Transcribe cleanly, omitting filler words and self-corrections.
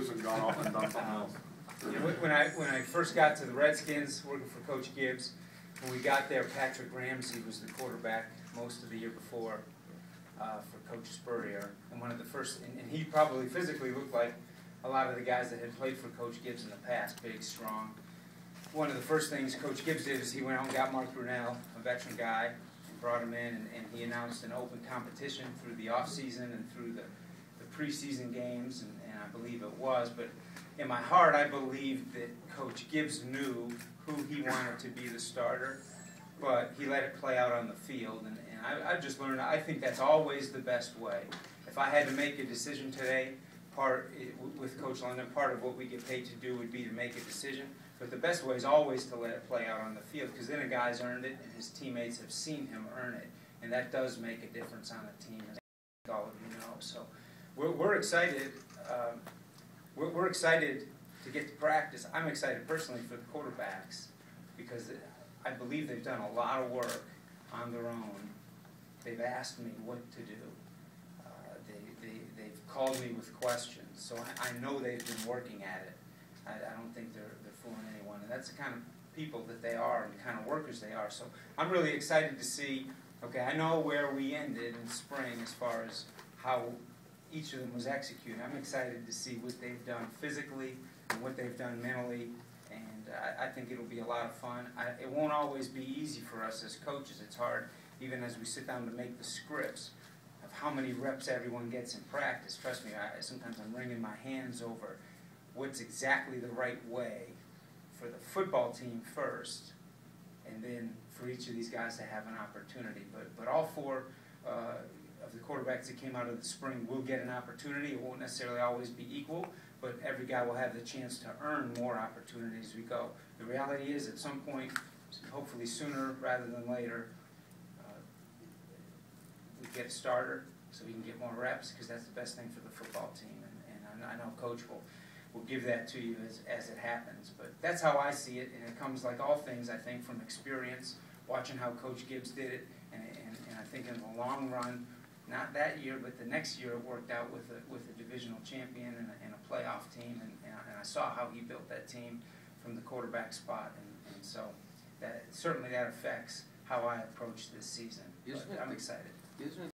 loose and gone off and done something else. You know, when I first got to the Redskins, working for Coach Gibbs, when we got there, Patrick Ramsey was the quarterback most of the year before for Coach Spurrier. And one of the first, and he probably physically looked like a lot of the guys that had played for Coach Gibbs in the past, big, strong. One of the first things Coach Gibbs did is he went out and got Mark Brunell, a veteran guy, and brought him in, and he announced an open competition through the off-season and through the preseason games, and I believe it was. But in my heart, I believed that Coach Gibbs knew who he wanted to be the starter, but he let it play out on the field. And I just learned, I think that's always the best way. If I had to make a decision today, with Coach London, part of what we get paid to do would be to make a decision. But the best way is always to let it play out on the field, because then a guy's earned it, and his teammates have seen him earn it. And that does make a difference on a team, as all of you know. So we're excited. We're excited to get to practice. I'm excited personally for the quarterbacks, because I believe they've done a lot of work on their own. They've asked me what to do. They've called me with questions, so I know they've been working at it. I don't think they're fooling anyone, and that's the kind of people that they are and the kind of workers they are. So I'm really excited to see, okay, I know where we ended in spring as far as how each of them was executed. I'm excited to see what they've done physically and what they've done mentally, and I think it'll be a lot of fun. It won't always be easy for us as coaches. It's hard, even as we sit down to make the scripts, of how many reps everyone gets in practice. Trust me, sometimes I'm wringing my hands over what's exactly the right way for the football team first, and then for each of these guys to have an opportunity. But all four of the quarterbacks that came out of the spring will get an opportunity. It won't necessarily always be equal, but every guy will have the chance to earn more opportunities as we go. The reality is, at some point, hopefully sooner rather than later, we get a starter so we can get more reps, because that's the best thing for the football team. And I know Coach will give that to you as it happens. But that's how I see it, and it comes, like all things, I think, from experience, watching how Coach Gibbs did it, and I think in the long run, not that year, but the next year, it worked out with a divisional champion and a playoff team, and I saw how he built that team from the quarterback spot, and so certainly that affects how I approach this season. But I'm excited.